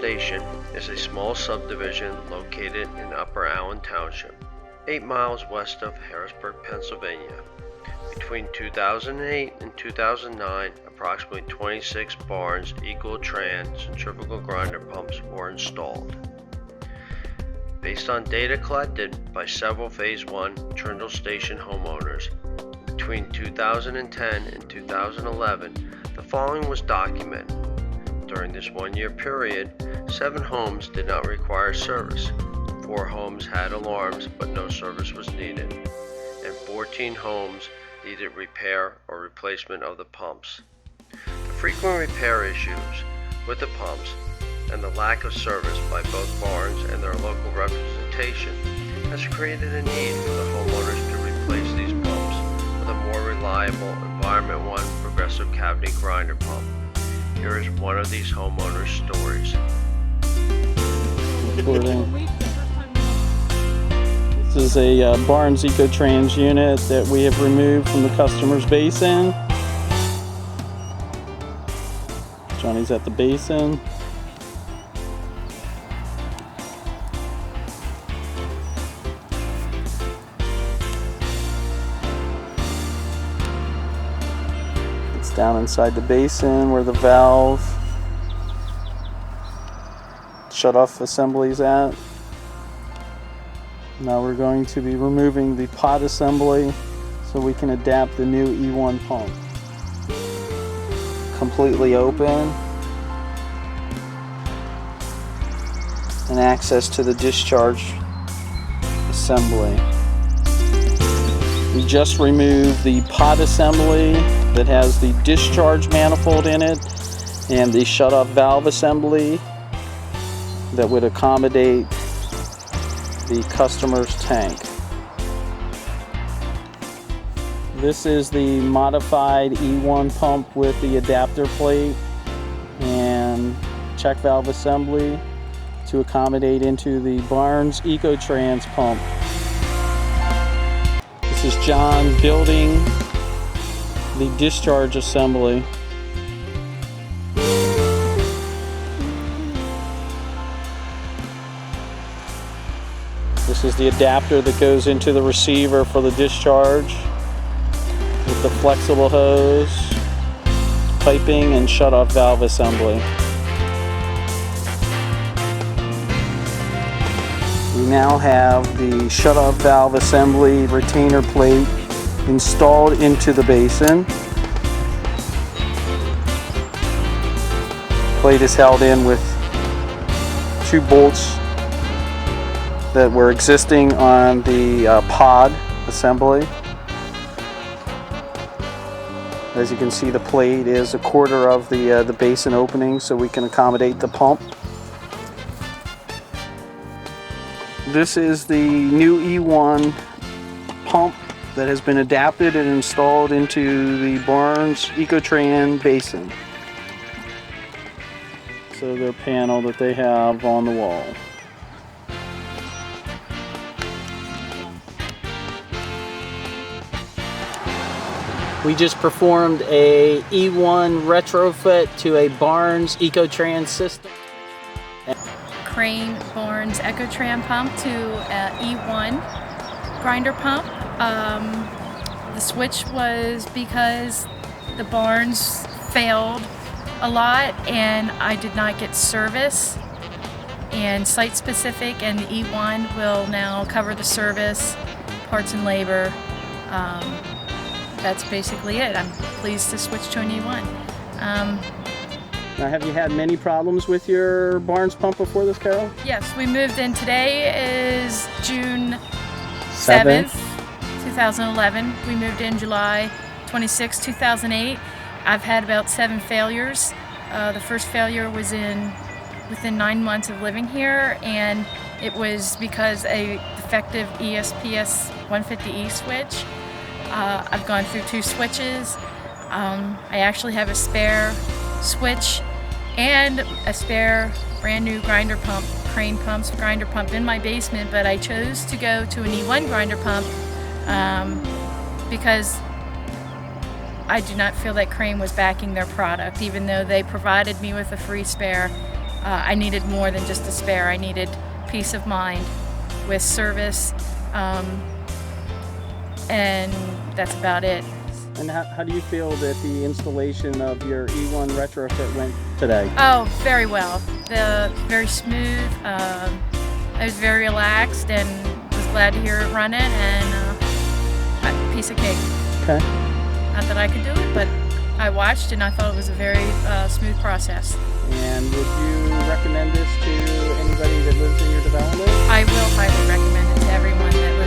Station is a small subdivision located in Upper Allen Township, 8 miles west of Harrisburg, Pennsylvania. Between 2008 and 2009, approximately 26 Barnes Ecotran centrifugal grinder pumps were installed. Based on data collected by several Phase 1 Trindle Station homeowners, between 2010 and 2011, the following was documented. During this one-year period, 7 homes did not require service, 4 homes had alarms but no service was needed, and 14 homes needed repair or replacement of the pumps. The frequent repair issues with the pumps and the lack of service by both barns and their local representation has created a need for the homeowners to replace these pumps with a more reliable Environment 1 progressive cavity grinder pump. Here is one of these homeowners' stories. This is a Barnes Ecotrans unit that we have removed from the customer's basin. Johnny's at the basin. Down inside the basin where the valve shut-off assembly is at. Now we're going to be removing the pod assembly so we can adapt the new E1 pump. Completely open and access to the discharge assembly. We just removed the pod assembly that has the discharge manifold in it and the shut-off valve assembly that would accommodate the customer's tank. This is the modified E1 pump with the adapter plate and check valve assembly to accommodate into the Barnes Ecotrans pump. This is John building the discharge assembly. This is the adapter that goes into the receiver for the discharge with the flexible hose, piping, and shut-off valve assembly. We now have the shut-off valve assembly retainer plate installed into the basin. Plate is held in with 2 bolts that were existing on the pod assembly. As you can see, the plate is 1/4 of the basin opening so we can accommodate the pump. This is the new E1 pump that has been adapted and installed into the Barnes Ecotran basin. So their panel that they have on the wall. We just performed a E1 retrofit to a Barnes Ecotran system. Crane Barnes Ecotran pump to E1 grinder pump. The switch was because the Barnes failed a lot and I did not get service, and site specific, and the E1 will now cover the service, parts and labor. That's basically it. I'm pleased to switch to an E1. Now, have you had many problems with your Barnes pump before this, Carol? Yes, we moved in. Today is June 7th, 2011. We moved in July 26, 2008. I've had about 7 failures. The first failure was within 9 months of living here, and it was because a defective ESPS 150E switch. I've gone through 2 switches. I actually have a spare switch and a spare brand new grinder pump, Crane pumps grinder pump in my basement, but I chose to go to an E1 grinder pump because I do not feel that Crane was backing their product, even though they provided me with a free spare. I needed more than just a spare. I needed peace of mind with service, and that's about it. And how do you feel that the installation of your E1 retrofit went today? Oh, very well. Very smooth. I was very relaxed and was glad to hear it running, and a piece of cake. Okay. Not that I could do it, but I watched and I thought it was a very smooth process. And would you recommend this to anybody that lives in your development? I will highly recommend it to everyone that lives